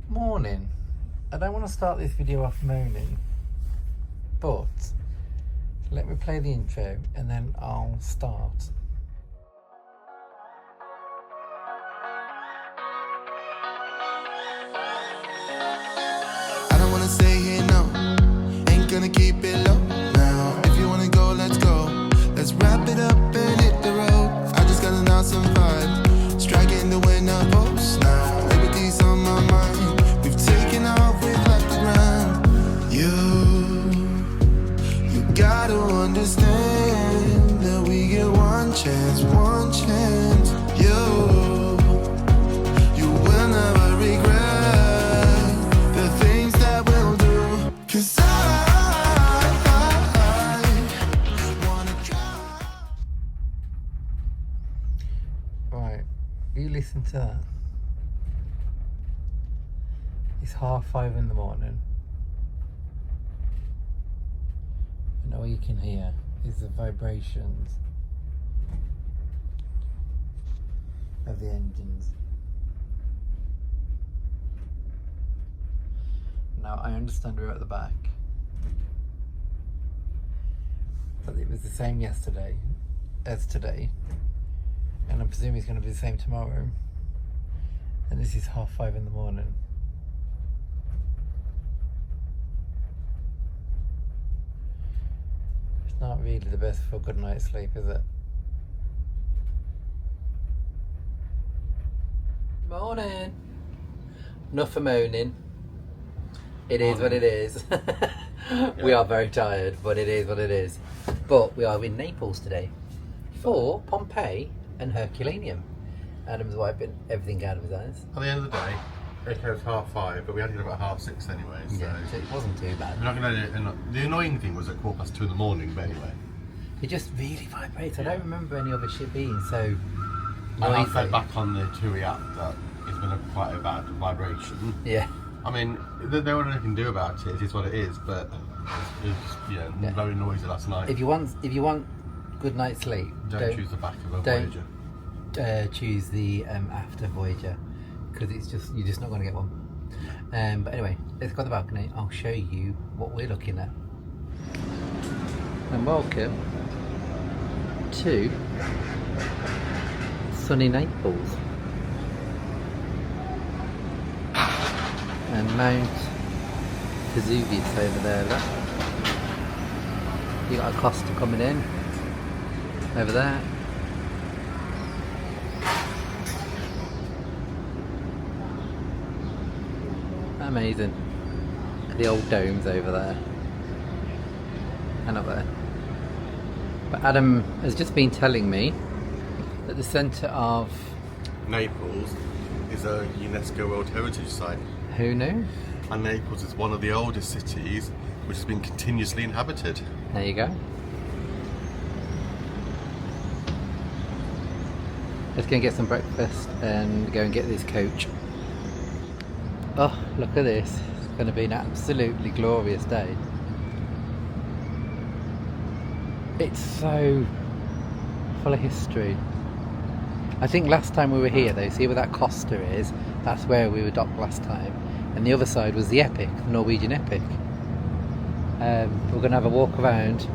Morning. I don't want to start this video off moaning, but let me play the intro and then I'll start. I don't wanna stay here, no. Ain't gonna keep it low now. If you wanna go, let's go. Let's wrap it up and hit the road. I just got an awesome vibe, striking the winner post now. Liberty's on my mind. We've taken off, we've left the ground. You gotta understand that we get one chance, one chance. You will never regret the things that we'll do. 'Cause I wanna try. Right, you listen to that. It's 5:30 in the morning. And all you can hear is the vibrations of the engines. Now I understand we're at the back, but it was the same yesterday as today, and I'm presuming it's going to be the same tomorrow. And this is 5:30 in the morning. It's not really the best for a good night's sleep, is it? Morning. Enough for moaning. It is what it is. We are very tired, but it is what it is. But we are in Naples today for Pompeii and Herculaneum. Adam's wiping everything out of his eyes. At the end of the day, it goes 5:30, but we had to get about 6:30 anyway, so Yeah, so it wasn't too bad. we're not going to. The annoying thing was at 2:15 in the morning, but anyway. It just really vibrates. I don't remember any other shit being so I noisy. fed back on the TUI app that it's been quite a bad vibration. Yeah. I mean, there wasn't anything to do about it. It is what it is, but it's Yeah. very noisy last night. If you want good night's sleep, Don't choose the back of a don't- Voyager. choose the after Voyager, because you're just not going to get one. But anyway, let's go to the balcony. I'll show you what we're looking at. And welcome to sunny Naples and Mount Vesuvius over there. Look, you got a Costa coming in over there. Amazing. The old domes over there and up there. But Adam has just been telling me that the centre of... Naples is a UNESCO World Heritage Site, Who knew? and Naples is one of the oldest cities which has been continuously inhabited. There you go. Let's go and get some breakfast and go and get this coach. Oh, look at this. It's going to be an absolutely glorious day. It's so full of history. I think last time we were here though, see where that Costa is? That's where we were docked last time. And the other side was the Epic, the Norwegian Epic. We're going to have a walk around.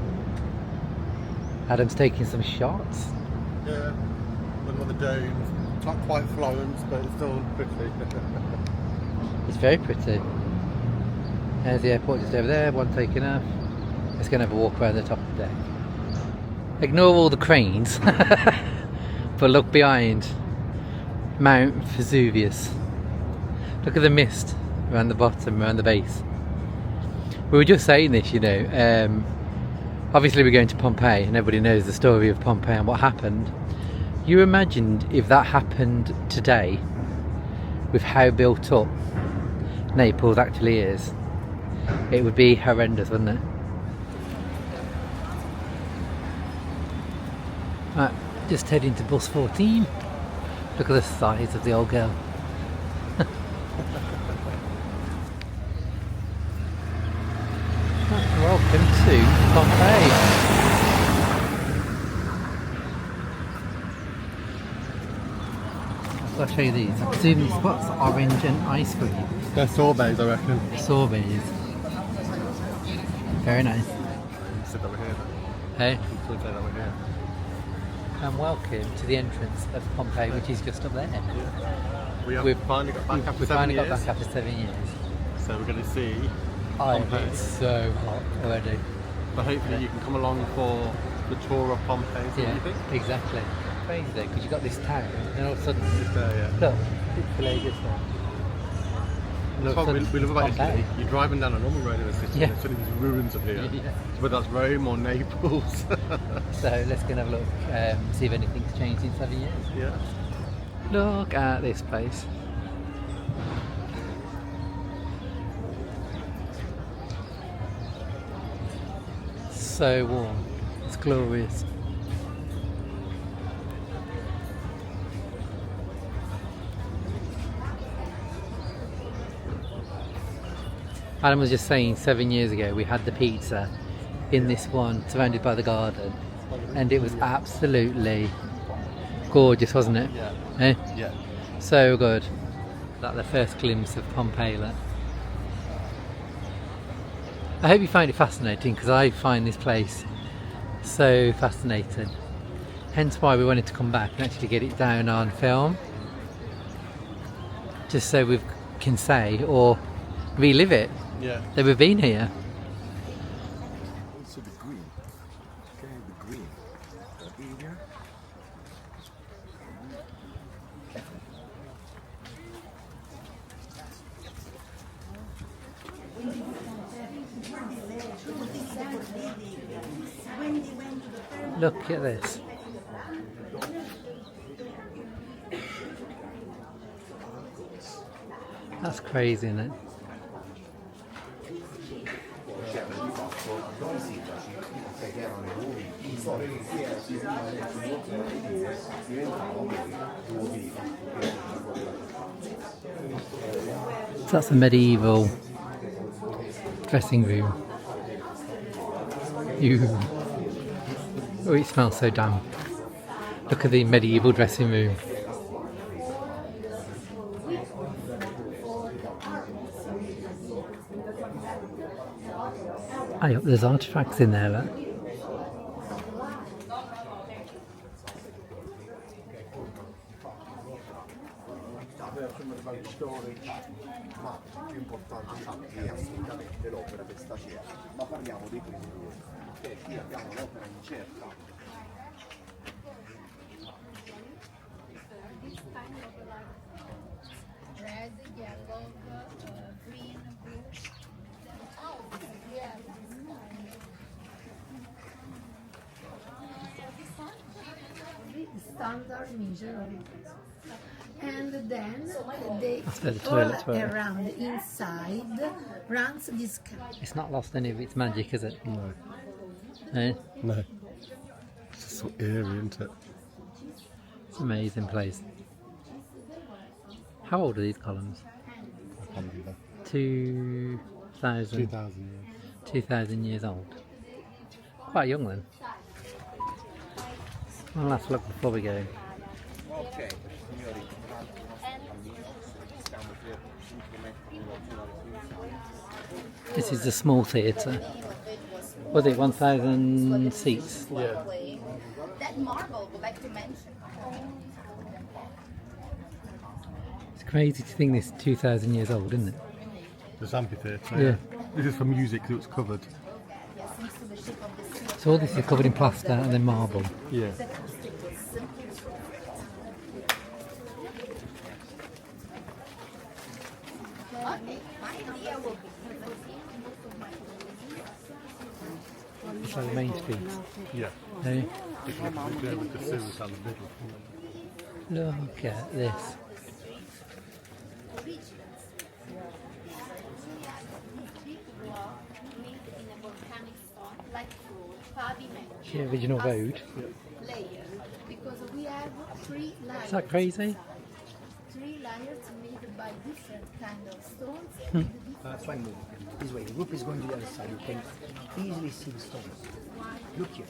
Adam's taking some shots. Yeah, look at the domes. It's not quite Florence, but it's still pretty. It's very pretty. There's the airport just over there, one taking off. Let's go and have a walk around the top of the deck. Ignore all the cranes, but look behind Mount Vesuvius. Look at the mist around the bottom, around the base. We were just saying this, obviously we're going to Pompeii and everybody knows the story of Pompeii and what happened. You imagined if that happened today, with how built up Naples actually is, it would be horrendous, wouldn't it? Right, just heading to bus 14. Look at the size of the old girl. Welcome to Pompeii. I'll show you these. I presume these spots are orange and ice cream. They're sorbets, I reckon. Sorbets. Very nice. Said that we're here. Hey, Should say that we're here. and welcome to the entrance of Pompeii, which is just up there. We have We've finally got back after We've 7 finally years. got back after 7 years. So we're going to see Oh, Pompeii. it's so hot already. But hopefully you can come along for the tour of Pompeii. Is that what you think? exactly. Crazy though, because you've got this town, and all of a sudden, Just there, yeah. look, Italy just there. And all That's of a what sudden, we love about Pompeii. Italy. You're driving down a normal road in a city, Yeah. and suddenly these ruins appear. Yeah. Whether that's Rome or Naples. So let's go and have a look, see if anything's changed in 7 years. Yeah. Look at this place. So warm. It's glorious. Adam was just saying 7 years ago we had the pizza in this one surrounded by the garden, and it was absolutely gorgeous, wasn't it? Yeah. Eh? Yeah. So good. That the first glimpse of Pompeii. Look. I hope you find it fascinating, because I find this place so fascinating. Hence why we wanted to come back and actually get it down on film, just so we can say or relive it Yeah. that we've been here. Also the green. Okay, the green. The area. Look at this. That's crazy, isn't it? So that's a medieval dressing room. Ew. Oh, it smells so damp. Look at the medieval dressing room. Oh, there's artifacts in there, look. Storage, ma più importante è assolutamente l'opera che sta c'è, ma parliamo dei primi due, perché qui abbiamo l'opera incerta. Red, yellow, green, blue. Oh, yeah. Standard measure of it. And then they That's where the all toilets were. around inside runs this cat. It's not lost any of its magic, is it? No. Eh? No. It's just so eerie, isn't it? It's an amazing place. How old are these columns? I can't believe that. 2,000 2,000 years. 2,000 years old. Quite young then. One last look before we go. Ok, signori, un altro cammino, stiamo per implementare This is a small theatre. Was it 1,000 seats? Yeah. That marble, would like to mention. It's crazy to think this is 2,000 years old, isn't it? This amphitheatre. Yeah. This is for music, so it's covered. So all this is covered in plaster and then marble. Yeah. Okay, my idea will be It's like the main street. Yeah. Hey, You can look there with the sewers down the middle. look at this. The original road. layer because we have three layers. Is that crazy? Three layers made by different kind of stones. Try moving. This way. The group is going to the other side. You can easily see the stones. Look here.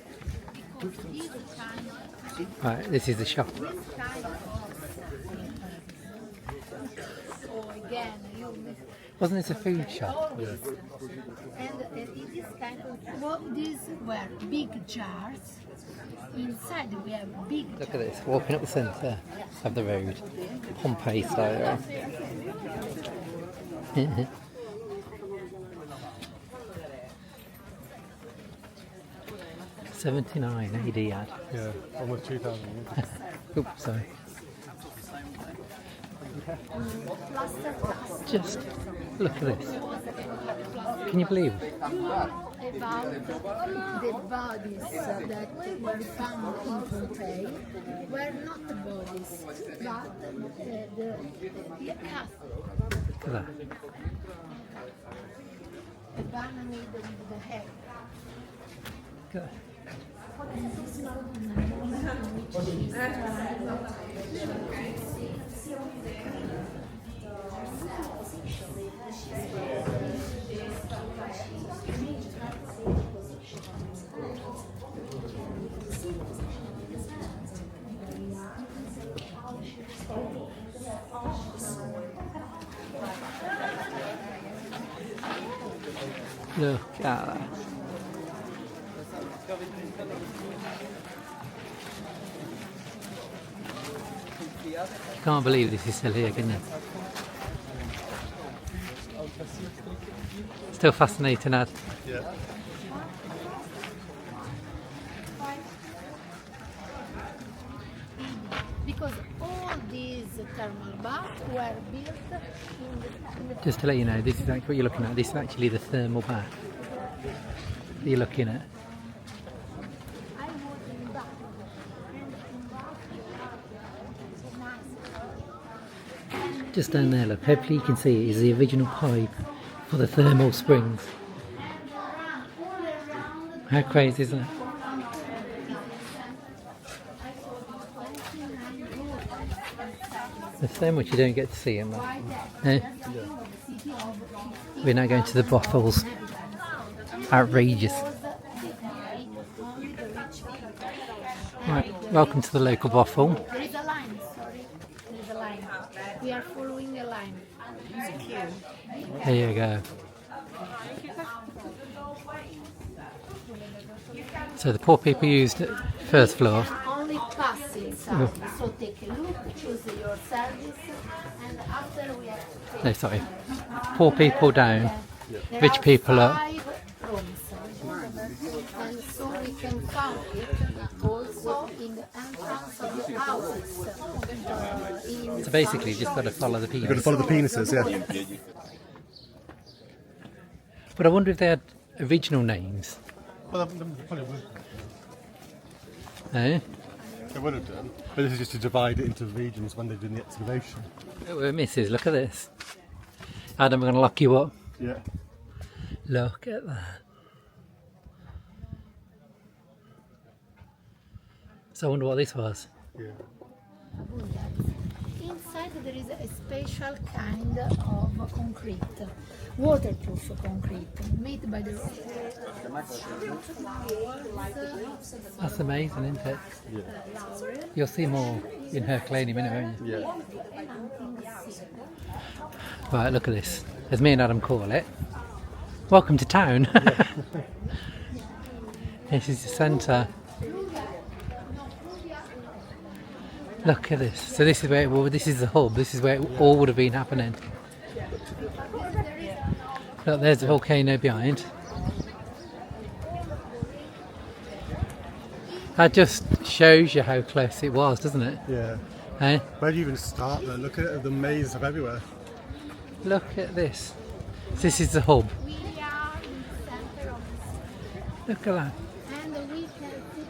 Because these kind of Right, this is the shop. this kind of So again, Wasn't this a food shop? and it is kind of, well, these were big jars. Inside we have big Look at this, walking up the centre of the road, Pompeii style. 79 AD ad. Yeah, almost 2,000. Oops, sorry. plaster cast Just look at this. Can you believe it? about the bodies that were found in Pompeii were not the bodies, but the cast, Look at that. the banana made with the head. Look at that. Look at that. Can't believe this is still here, can you? Still fascinating, ad. Yeah. Because all these thermal baths were built in the Just to let you know, this is actually what you're looking at. This is actually the thermal bath that you're looking at. I was in bath, and in bath, nice. Just down there, look. Hopefully you can see it is the original pipe for the thermal springs. How crazy is that? There's so much you don't get to see in that. Eh? We're now going to the brothels. Outrageous. Right, welcome to the local brothel. There is a line, sorry. There is a line. We are following a line. There you go. So the poor people used the first floor. Only pass inside. So take a look, choose your service, and after we have to take No, sorry. Poor people down, There rich are people up. 5 rooms. And so we can find it also in the entrance of the houses. So basically, you just got to follow the You've got to penis. follow the penises, yeah. But I wonder if they had original names. Well, they probably would. Eh? They would have done. But this is just to divide it into regions when they did the excavation. Oh, missus, look at this. Adam, I'm going to lock you up. Yeah. Look at that. So I wonder what this was. Yeah. Inside there is a special kind of concrete, waterproof concrete, made by the That's amazing, isn't it? You'll see more in Herculaneum, won't you? Yeah. Right, look at this. As me and Adam call it. Welcome to town. This is the centre. Look at this. So this is where this is the hub. This is where it all would have been happening. Look, there's the volcano behind. That just shows you how close it was, doesn't it? Yeah. Eh? Where do you even start though? Look at it, the maze of everywhere. Look at this. This is the hub. We are in the center of the Look at that. and we can see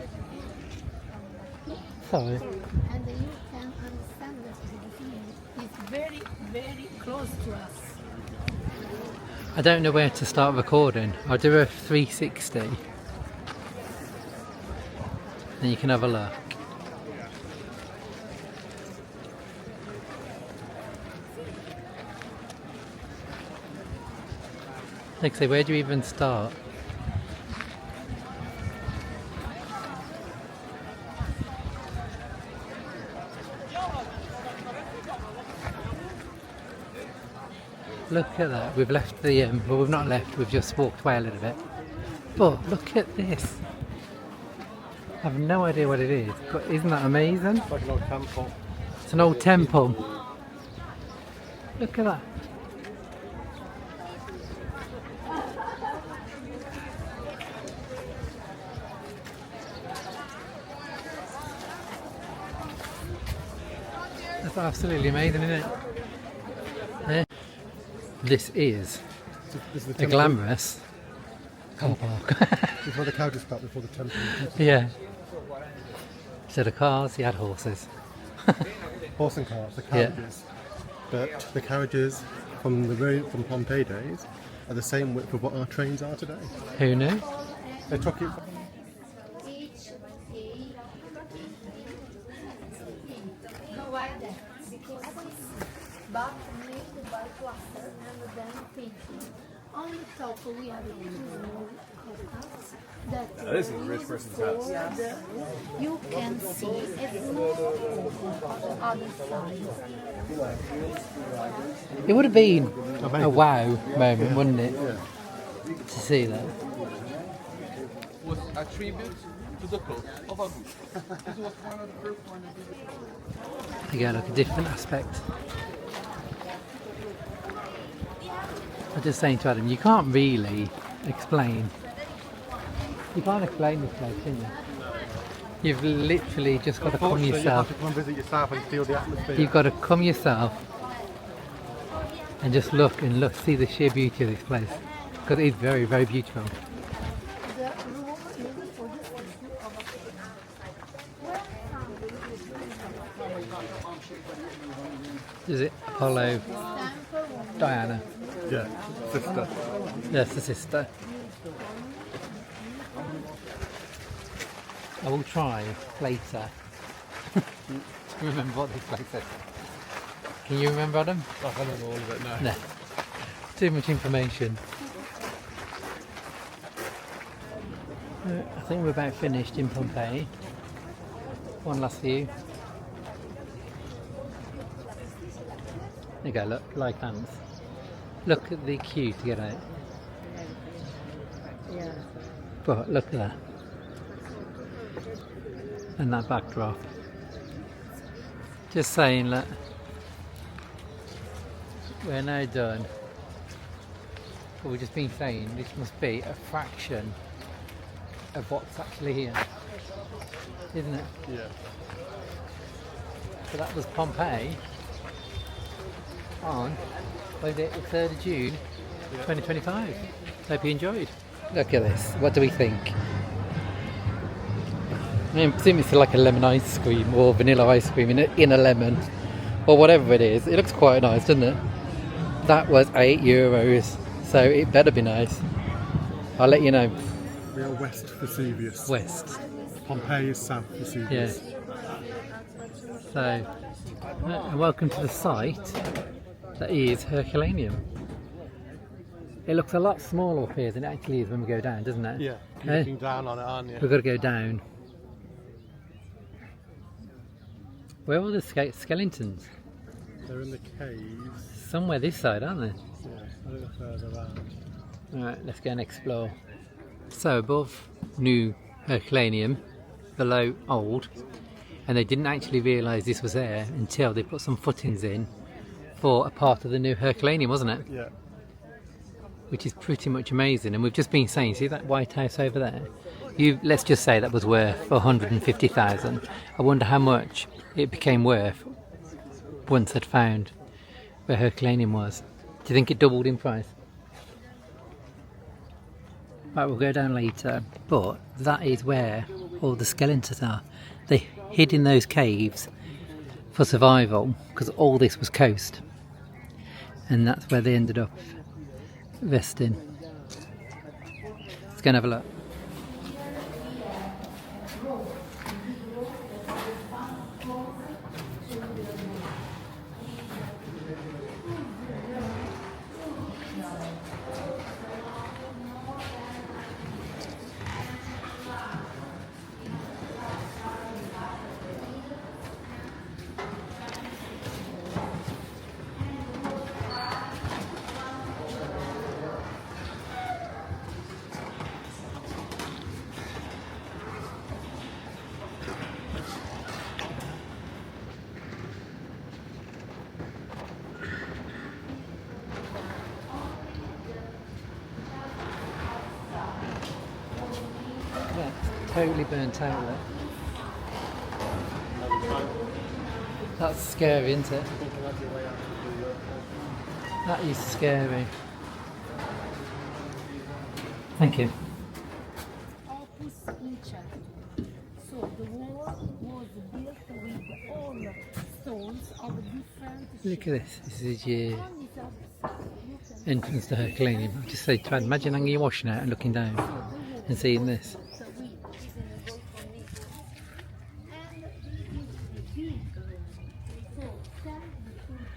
the Sorry. and you can understand that the thing is very, very close to us. I don't know where to start recording. I'll do a 360. Then you can have a look. Like I say, where do you even start? Look at that. We've left the, well, we've not left, we've just walked away a little bit. But look at this. I have no idea what it is, but isn't that amazing? It's like an old temple. It's an old temple. Look at that. That's absolutely amazing, isn't it? Yeah. This is This is the a temple. glamorous car park. This is where the carriages stop before the temple. Yeah. Instead of cars, you had horses. Horse and cars, the carriages. But the carriages from the road from Pompeii days are the same width of what our trains are today. Who knew? They took it. Why that? Because it's back made by plaster and then painting. On the top we have two small cups that This is a rich person's house. you can see it's more on the other side. It would have been a wow moment, wouldn't it? To see that. Was a tribute to the cult of Abu. This was one of the first ones. Again, like a different aspect. I was just saying to Adam, you can't really explain. You can't explain this place, can you? You've literally just got to come Unfortunately, yourself. You have to come and visit yourself and feel the atmosphere. You've got to come yourself and just look and look, see the sheer beauty of this place. Because it is very, very beautiful. The room is for the statue of Apollo. Is it Apollo, Time for one. Diana? Yeah, sister. Yes, the sister. I will try later to remember what this place is. Can you remember, Adam? I don't know all of it now. No. Too much information. I think we're about finished in Pompeii. One last view. There you go, look, like hands. Look at the queue to get out. But look at that. And that backdrop. Just saying that we're now done. But we've just been saying this must be a fraction of what's actually here. Isn't it? Yeah. So that was Pompeii on, what is it, the 3rd of June 2025. Hope you enjoyed. Look at this. What do we think? I presume it's like a lemon ice cream or vanilla ice cream in a lemon or whatever it is. It looks quite nice, doesn't it? That was €8, so it better be nice. I'll let you know. We are West Vesuvius. West. Pompeii is South Vesuvius. Yeah. So, and welcome to the site that is Herculaneum. It looks a lot smaller up here than it actually is when we go down, doesn't it? Yeah, you're Eh? looking down on it, aren't you? We've got to go down. Where are all the skeletons? They're in the caves. Somewhere this side, aren't they? Yeah, a little further around. Alright, let's go and explore. So above new Herculaneum, below old, and they didn't actually realise this was there until they put some footings in for a part of the new Herculaneum, wasn't it? Yeah. Which is pretty much amazing. And we've just been saying, see that White House over there? Let's just say that was worth 150,000. I wonder how much it became worth once they'd found where Herculaneum was. Do you think it doubled in price? Right, we'll go down later, but that is where all the skeletons are. They hid in those caves for survival because all this was coast, and that's where they ended up vesting. Let's go and have a look. Totally burnt out. Look. That's scary, isn't it? That is scary. Thank you. Opus Incerto. So the wall was built with all stones of different Look at this. This is your shapes. entrance to Herculaneum. I just say, try and imagine hanging your washing out and looking down and seeing this. So we is reasonable for Naples. And this is the big room.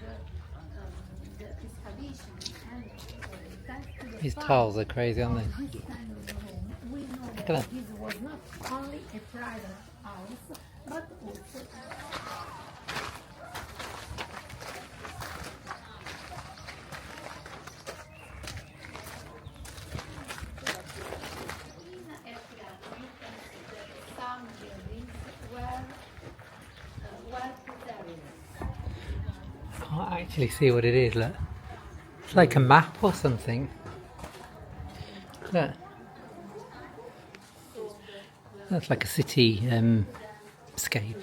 So thanks to the excavation and thanks to the These fact tiles are crazy, aren't they? this kind of room, we know Look at that that. this was not only a private house, but also some buildings were well preserved. I can't actually see what it is. Look. It's like a map or something. Look. That's like a city scape.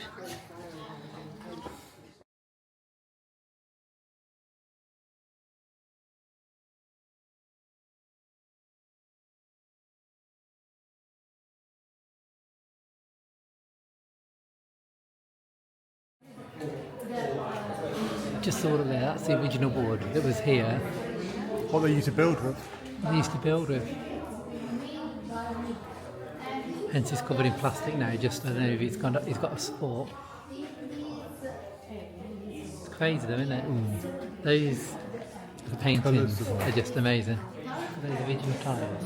Just saw it there. That's the original board that was here. What they used to build with. They used to build with. Hence it's covered in plastic now. Just I don't know if it's got a support. It's crazy though, isn't it? Those the paintings are just amazing. Those original tiles.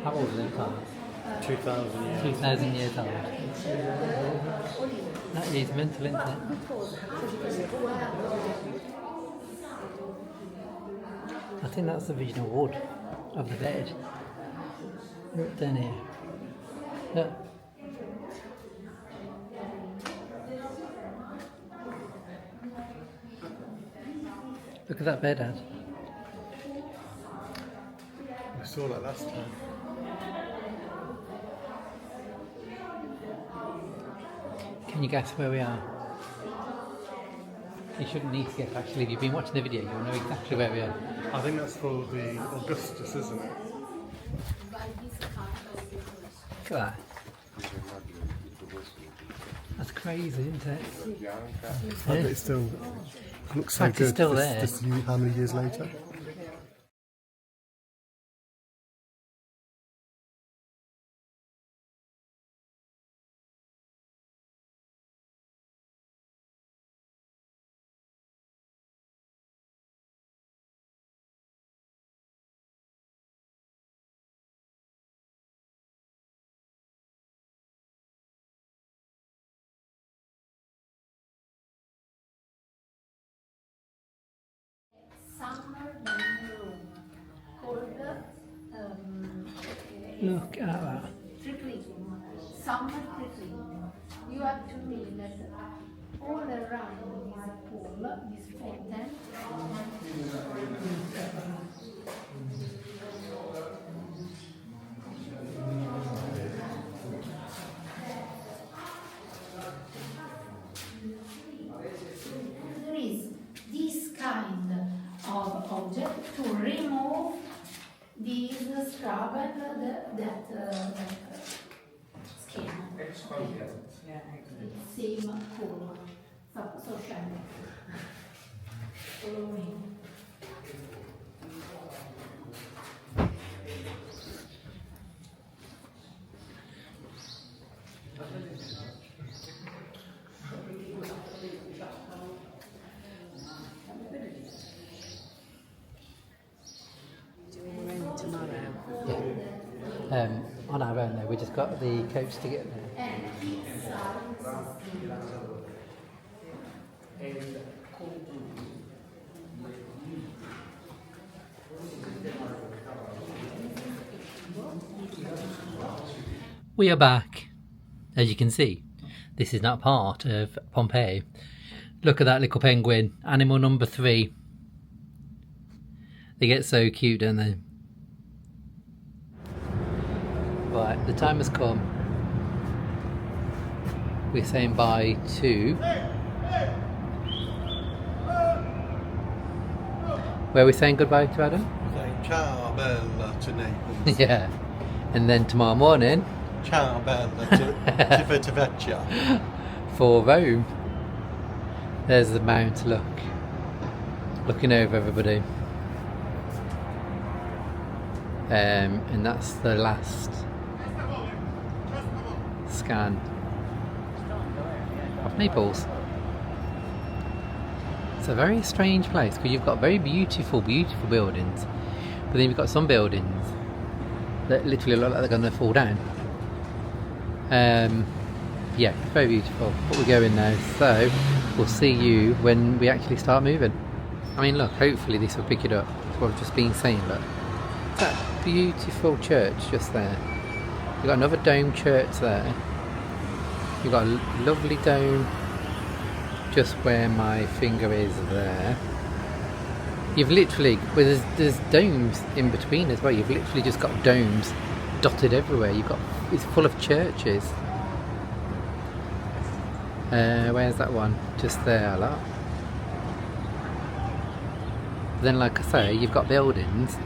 How old are those tiles? 2,000 years. 2,000 years old. That is mental, isn't it? I think that's the original wood of the bed. Look down here. Look. Look at that bed, Dad. We saw that last time. Can you guess where we are? You shouldn't need to guess actually. If you've been watching the video, you'll know exactly where we are. I think that's for the Augustus, isn't it? Look at that. That's crazy, isn't it? But it still looks so fact, it's good. still this, there. This, how many years later? summer dining room called Look at that. tripling, summer tripling. You have to mean that all around this pool, this fountain, there is this kind of object to remove these scrub and that skin. Same color. So shiny. Follow me. On our own though, we just got the coach to get there. We are back. As you can see, this is not part of Pompeii. Look at that little penguin, animal number 3. They get so cute, don't they? Right, the time has come we're saying bye to... Where are we saying goodbye to, Adam? Saying ciao bella to Naples. Yeah. And then tomorrow morning... Ciao bella to Civitavecchia. For Rome. There's the mount, look. Looking over everybody. And that's the last scan of Naples. It's a very strange place because you've got very beautiful buildings, but then you've got some buildings that literally look like they're going to fall down. Yeah, very beautiful. But we're going now, so we'll see you when we actually start moving. I mean, look, hopefully this will pick it up. That's what I've just been saying. Look, that beautiful church just there. You've got another dome church there. You've got a lovely dome just where my finger is there. You've literally, well, there's domes in between as well. You've literally just got domes dotted everywhere. It's full of churches. Where's that one? Just there, look. Then, like I say, you've got buildings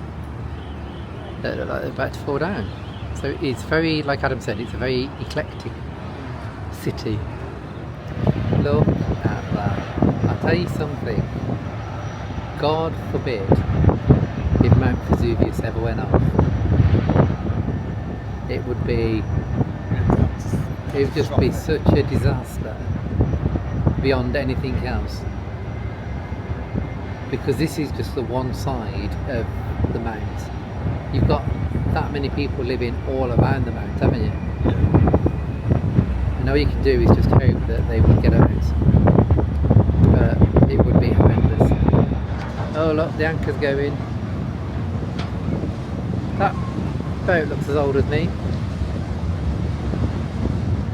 that look like they're about to fall down. So it's very, like Adam said, it's a very eclectic city. Look at that. I'll tell you something. God forbid if Mount Vesuvius ever went off. It would just be such a disaster beyond anything else. Because this is just the one side of the mount. You've got that many people living all around the mount, haven't you? And all you can do is just hope that they would get out. But it would be horrendous. Oh look, the anchor's going. That boat looks as old as me.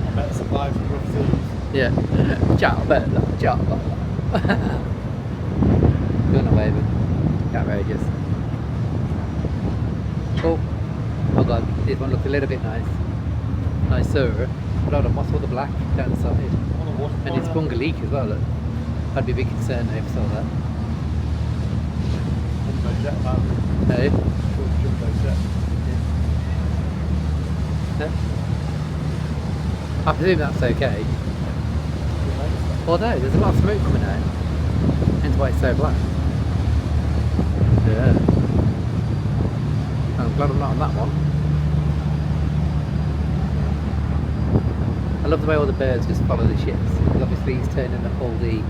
I bet survived the rough seas. Yeah. Ciao bella, ciao bella. Going away, but outrageous. Oh god, this one looks a little bit nicer. But hold on, what's all the black down the side? And it's Bungaleek as well, look. I'd be a big concern if I saw that. Hey? Yeah. I presume that's okay. Although there's a lot of smoke coming out. Hence why it's so black. Yeah. I'm glad I'm not on that one. I love the way all the birds just follow the ships. Because obviously he's turning up all the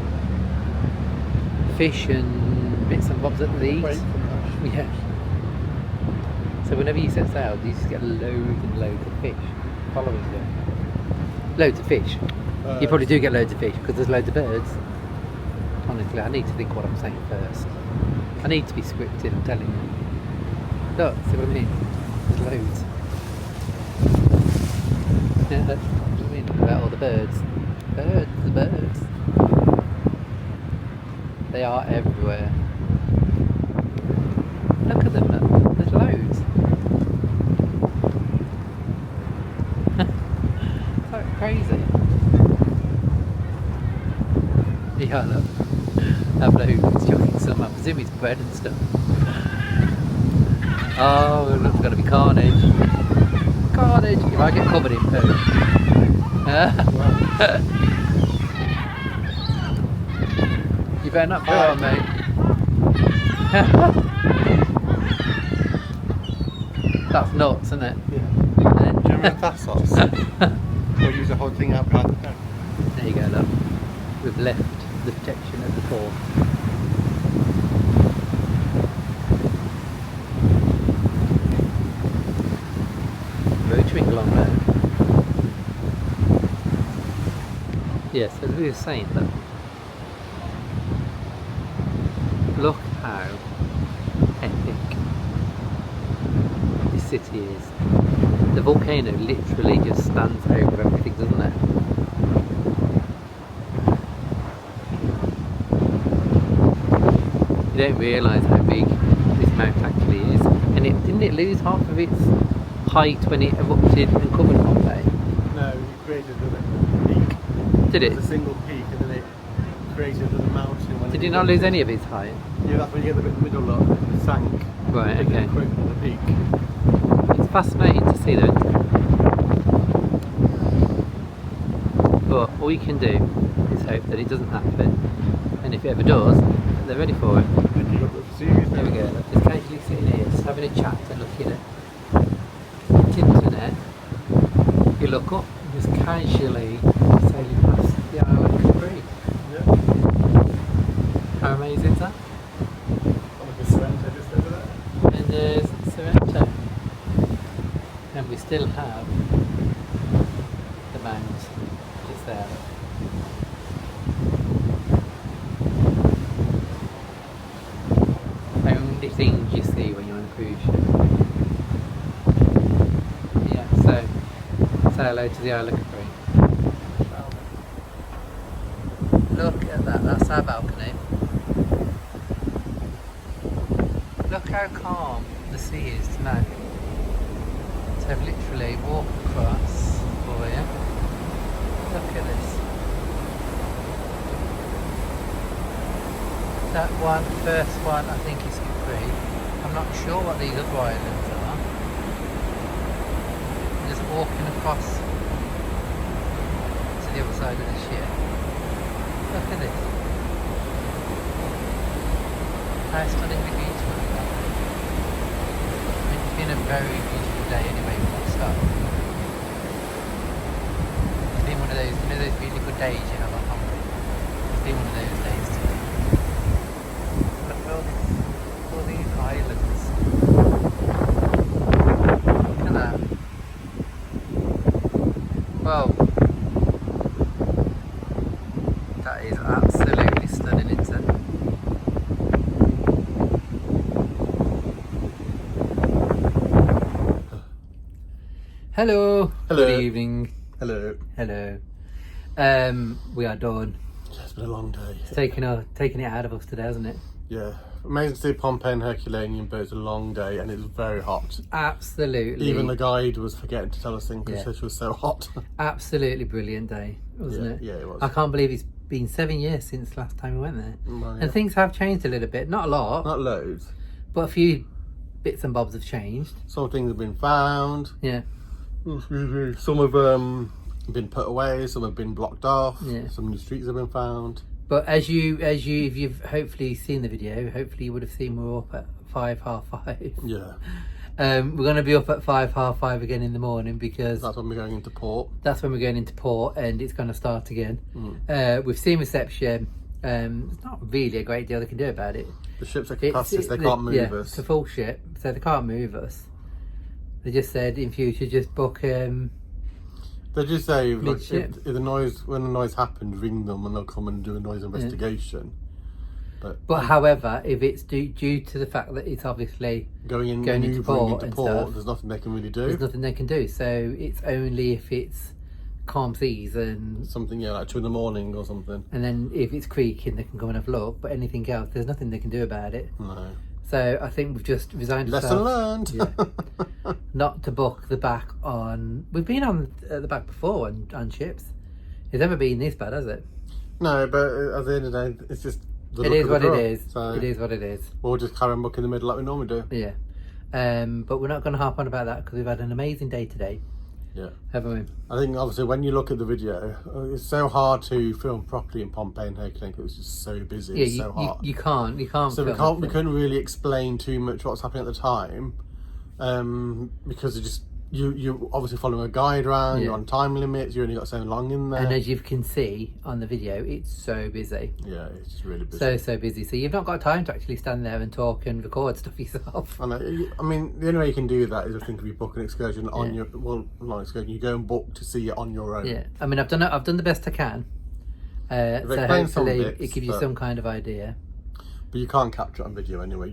fish and bits and bobs that they eat. Yeah. So whenever you set sail, you just get loads and loads of fish following you. Loads of fish. You probably do get loads of fish because there's loads of birds. Honestly, I need to think what I'm saying first. I need to be scripted, I'm telling you. Look, see what I mean? There's loads. Yeah, that's what I mean about all the birds. The birds. They are everywhere. Look at them, look. There's loads. So crazy. Yeah, look. That bloke's jogging some, I presume it's bread and stuff. Oh, look, there's going to be carnage. Carnage! If I get covered in poo. You better not poo on me. That's nuts, isn't it? Yeah. Do you remember Thassos? We'll use the whole thing out behind the tank. There you go, look. We've left the protection of the fort. Motoring along there. Yes, as we were saying, that look how epic this city is. The volcano literally just stands over everything, doesn't it? You don't realise how big this mount actually is. And didn't it lose half of its height when it erupted and covered Pompeii? No, you created a peak. Did it? It's a single peak, and then it created the mountain. When Did you not lose any of its height? Yeah, that's when you get the bit in the middle look. It sank. Right, Taking okay. a quick at the peak. It's fascinating to see though. But all you can do is hope that it doesn't happen. And if it ever does, they're ready for it. And you got the series There we go. Just casually sitting here, just having a chat and looking at the internet. You look up and just casually sailing past the island of Capri. Yeah. How amazing is that? Like a Sorrento just over there. And there's Sorrento. And we still have the mound just there. Only things you see when you're on a cruise ship. Yeah, so say hello to the Isle of Capri. Look at that, that's our balcony. Look how calm the sea is tonight. So I've literally walked across for you. Look at this. That one, first one, I think is Capri. I'm not sure what these other islands are. I'm just walking across to the other side of the ship. Look at this. How stunningly beautiful is that? It's been a very beautiful day anyway for a start. It's been one of those, you know those really good days you have on holiday? It's been one of those days today. Look at all these islands. Look at that. Well, that is absolutely stunning, isn't it? Hello. Hello. Good evening. Hello. Hello. We are done. Yeah, it's been a long day. It's taking it out of us today, hasn't it? Yeah. Amazing to see Pompeii and Herculaneum, but it's a long day and it was very hot. Absolutely. Even the guide was forgetting to tell us things because Yeah. it was so hot. Absolutely brilliant day, wasn't it? Yeah, it was. I can't believe it's been 7 years since last time we went there. Well, yeah. And things have changed a little bit. Not a lot, Not loads. but a few bits and bobs have changed. Some things have been found. Yeah. Some have been put away. Some have been blocked off. Yeah. Some new streets have been found. But if you've hopefully seen the video, hopefully you would have seen we're up at 5, half 5. Yeah. We're going to be up at 5, half 5 again in the morning because That's when we're going into port. that's when we're going into port and it's going to start again. We've seen reception. There's not really a great deal they can do about it. The ship's at capacity, they can't move us. It's a full ship, so they can't move us. They just said in future just book. They just say like, Mid-ship. if the noise, when the noise happens, ring them and they'll come and do a noise investigation. But however, if it's due to the fact that it's obviously going into maneuvering port into and port, stuff, there's nothing they can really do. there's nothing they can do. So it's only if it's calm seas and Something, yeah, like 2 in the morning or something. then if it's creaking, they can go and have a look. But anything else, there's nothing they can do about it. No. So I think we've just resigned Lesson ourselves learned. not to book the back on. We've been on the back before on ships. It's never been this bad, has it? No, but at the end of the day, it's just the It luck is of the what draw. it is. So It is what it is. we'll just carry on booking the middle like we normally do. Yeah. But we're not going to harp on about that because we've had an amazing day today, Yeah. haven't we? I think obviously when you look at the video, it's so hard to film properly in Pompeii and Herculaneum. It was just so busy, Yeah, it's so hot. you can't. So we film we it. couldn't really explain too much what's happening at the time, because it just you obviously following a guide around. Yeah. You're on time limits. You only got so long in there. And as you can see on the video, it's so busy. Yeah, it's just really busy. So busy. So you've not got time to actually stand there and talk and record stuff yourself. I know. I mean, the only way you can do that is I think if you book an excursion on Yeah. your not excursion, you go and book to see it on your own. Yeah. I mean, I've done the best I can. So explained some hopefully bits, it gives you but- some kind of idea. But you can't capture it on video anyway.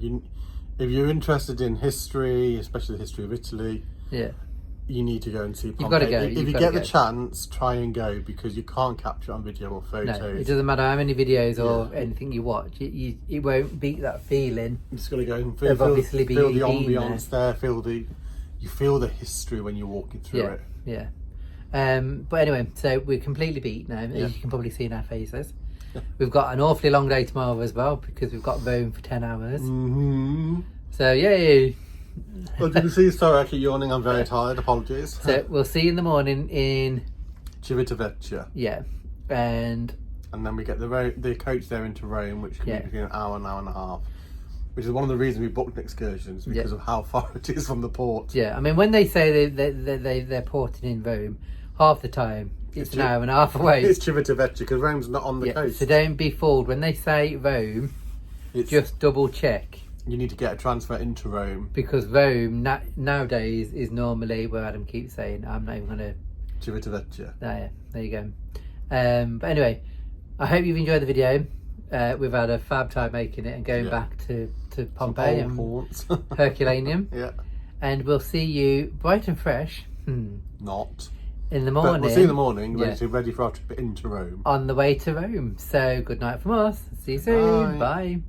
If you're interested in history, especially the history of Italy, Yeah. you need to go and see Pompeii. gotta go, If you've you gotta get the go. chance, try and go because you can't capture it on video or No, photos. it doesn't matter how many videos or Yeah. anything you watch. It won't beat that feeling. You just got to go and They've obviously feel the been ambience there. You feel the history when you're walking through Yeah. it. Yeah. But anyway, so we're completely beat now, as you can probably see in our faces. We've got an awfully long day tomorrow as well, because we've got Rome for 10 hours. So yay! Well, you can see, sorry, I keep yawning. I'm very tired. Apologies. So we'll see you in the morning in Civitavecchia. Yeah, and then we get the coach there into Rome, which can be between an hour and a half. Which is one of the reasons we booked excursions, because of how far it is from the port. Yeah, I mean, when they say they're porting in Rome, half the time it's an hour and a half away. It's Civitavecchia, because Rome's not on the coast. So don't be fooled. When they say Rome, just double check. You need to get a transfer into Rome. Because Rome nowadays is normally where Adam keeps saying, I'm not even going to... Civitavecchia. Yeah, there you go. But anyway, I hope you've enjoyed the video. We've had a fab time making it and going back to Pompeii and Herculaneum. Yeah. And we'll see you bright and fresh. Not. In the morning. But we'll see you in the morning, ready for our trip into Rome. On the way to Rome. So good night from us. See you soon. Bye.